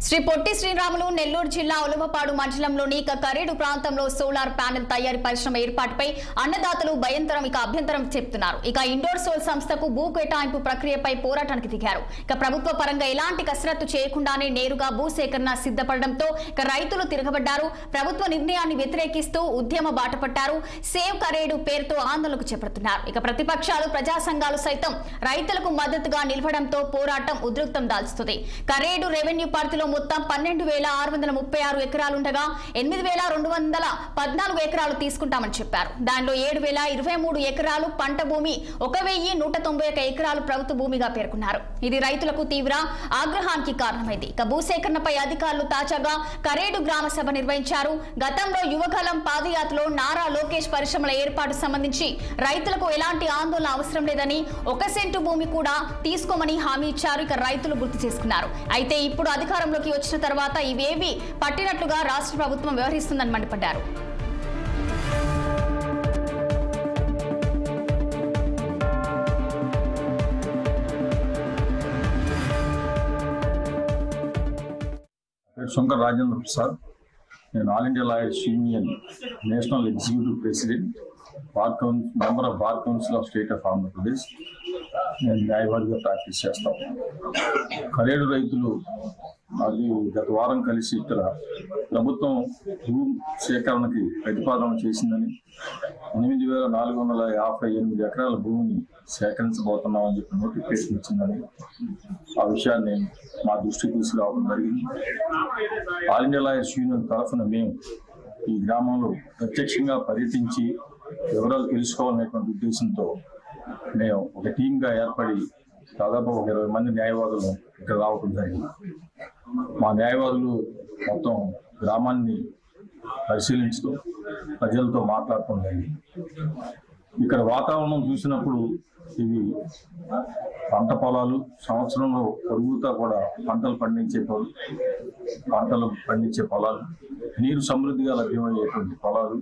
శ్రీ పొట్టి శ్రీరాములు నెల్లూరు జిల్లా ఉలవపాడు మండలంలోని కరేడు ప్రాంతంలో సోలార్ ప్యానెల్ తయారీ పరిశ్రమ ఏర్పాటుపై అన్నదాతలు భయంతరం అభ్యంతరం చెప్తున్నారు. ఇండోర్ సోల్ సంస్థకు భూ కేటాయింపు ప్రక్రియపై పోరాటానికి దిగారు. ప్రభుత్వ పరంగా ఎలాంటి కసరత్తు చేయకుండానే నేరుగా భూసేకరణ సిద్ధపడడంతో రైతులు తిరగబడ్డారు. ప్రభుత్వ నిర్ణయాన్ని వ్యతిరేకిస్తూ ఉద్యమ బాట పట్టారు. సేవ్ కరేడు పేరుతో ఆందోళనకు చేపడుతున్నారు. ప్రతిపక్షాలు ప్రజా సంఘాలు సైతం రైతులకు మద్దతుగా నిలవడంతో పోరాటం ఉధృతం దాల్చుతుంది. కరేడు రెవెన్యూ పరిధిలో మొత్తం 12,636 ఎకరాలుండగా 8,214 ఎకరాలు తీసుకుంటామని చెప్పారు. దానిలో 7,023 ఎకరాలు పంట భూమి, 1,191 ఎకరాలు ప్రభుత్వ భూమిగా పేర్కొన్నారు. ఇది రైతులకు తీవ్ర ఆగ్రహానికి కారణమైంది. భూసేకరణపై అధికారులు తాజాగా కరేడు గ్రామ సభ నిర్వహించారు. గతంలో యువగలం పాదయాత్రలో నారా లోకేష్ పరిశ్రమల ఏర్పాటు సంబంధించి రైతులకు ఎలాంటి ఆందోళన అవసరం లేదని, 1 సెంటు భూమి కూడా తీసుకోమని హామీ ఇచ్చారు. రైతులు గుర్తు చేసుకున్నారు. అయితే ఇప్పుడు అధికారంలోకి వచ్చిన తర్వాత ఇవేవి పట్టినట్లుగా రాష్ట్ర ప్రభుత్వం వ్యవహరిస్తుందని మండిపడ్డారు. శంకర్ రాజేంద్ర ప్రసాద్, నేను all India lawyers union national executive president, member of bar council of state of Andhra Pradesh. నేను న్యాయవాదిగా ప్రాక్టీస్ చేస్తాను. కరేడు రైతులు అది గత వారం కలిసి ఇక్కడ ప్రభుత్వం భూ సేకరణకి ప్రతిపాదన చేసిందని, 8,458 ఎకరాల భూమిని సేకరించబోతున్నామని చెప్పి నోటిఫికేషన్ ఇచ్చిందని ఆ విషయాన్ని మా దృష్టికి తీసుకురావడం జరిగింది. ఆల్ ఇండియా లాయర్స్ యూనియన్ తరఫున మేము ఈ గ్రామంలో ప్రత్యక్షంగా పర్యటించి వివరాలు తెలుసుకోవాలనేటువంటి ఉద్దేశంతో మేము ఒక టీంగా ఏర్పడి దాదాపు ఒక 20 మంది న్యాయవాదులు ఇక్కడ రావడం జరిగింది. మా న్యాయవాదులు మొత్తం గ్రామాన్ని పరిశీలించుతూ ప్రజలతో మాట్లాడటం జరిగింది. ఇక్కడ వాతావరణం చూసినప్పుడు ఇవి పంట పొలాలు, సంవత్సరంలో పొరుగుతా కూడా పంటలు పండించే పొలాలు, నీరు సమృద్ధిగా లభ్యమయ్యేటువంటి పొలాలు,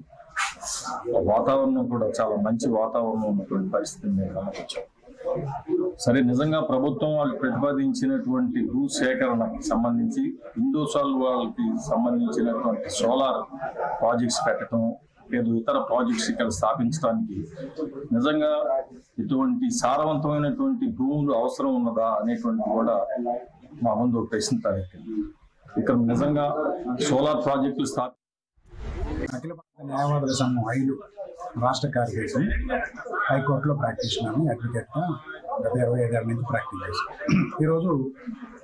వాతావరణం కూడా చాలా మంచి వాతావరణం ఉన్నటువంటి పరిస్థితిని మేము గమనించాం. సరే, నిజంగా ప్రభుత్వం వాళ్ళు ప్రతిపాదించినటువంటి భూ సేకరణకి సంబంధించి ఇండోసాల్ వాళ్ళకి సంబంధించినటువంటి సోలార్ ప్రాజెక్ట్స్ పెట్టడం, లేదా ఇతర ప్రాజెక్ట్స్ ఇక్కడ స్థాపించడానికి నిజంగా ఇటువంటి సారవంతమైనటువంటి భూములు అవసరం ఉన్నదా అనేటువంటి కూడా మా ముందు ప్రశ్న తలెత్తింది. ఇక్కడ నిజంగా సోలార్ ప్రాజెక్టులు అఖిల భారత న్యాయవాదుల సంఘం 5 రాష్ట్ర కార్యదర్శి, హైకోర్టులో ప్రాక్టీషనర్, అడ్వకేట్గా గత 25 ఏళ్ళ నుంచి ప్రాక్టీస్ చేశాను. ఈరోజు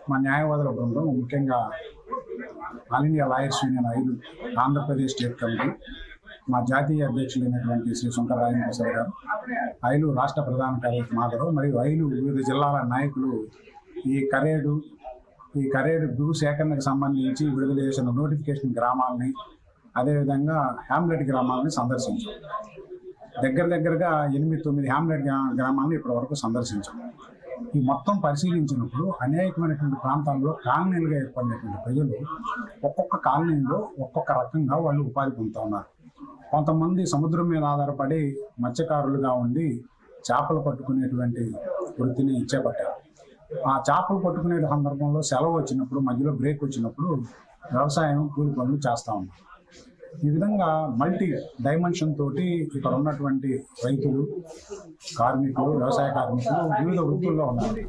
మా న్యాయవాదుల బృందం, ముఖ్యంగా all India lawyers union 5 Andhra Pradesh state committee, మా జాతీయ అధ్యక్షులైనటువంటి శ్రీ శంకర్ రాజేంద్ర ప్రసాద్ గారు, 5 రాష్ట్ర ప్రధాన కార్యదర్శి మాధవ్, మరియు 5 వివిధ జిల్లాల నాయకులు ఈ కరేడు భూ సేకరణకు సంబంధించి విడుదల చేసిన నోటిఫికేషన్ గ్రామాలని, అదేవిధంగా హ్యామ్లెట్ గ్రామాలని సందర్శించాం. దగ్గరగా 8-9 హ్యామ్లెట్ గ్రామాలను ఇప్పటి వరకు సందర్శించాం. ఈ మొత్తం పరిశీలించినప్పుడు అనేకమైనటువంటి ప్రాంతాల్లో కాలనీలుగా ఏర్పడినటువంటి ప్రజలు ఒక్కొక్క కాలనీలో ఒక్కొక్క రకంగా వాళ్ళు ఉపాధి పొందుతూ ఉన్నారు. కొంతమంది సముద్రం మీద ఆధారపడి మత్స్యకారులుగా ఉండి చేపలు పట్టుకునేటువంటి వృత్తిని చేపట్టారు. ఆ చేపలు పట్టుకునే సందర్భంలో సెలవు వచ్చినప్పుడు, మధ్యలో బ్రేక్ వచ్చినప్పుడు వ్యవసాయం, కూలి పనులు చేస్తూ ఉన్నారు. ఈ విధంగా మల్టీ డైమెన్షన్ తోటి ఇక్కడ ఉన్నటువంటి రైతులు, కార్మికులు, వ్యవసాయ కార్మికులు వివిధ వృత్తుల్లో ఉన్నారు.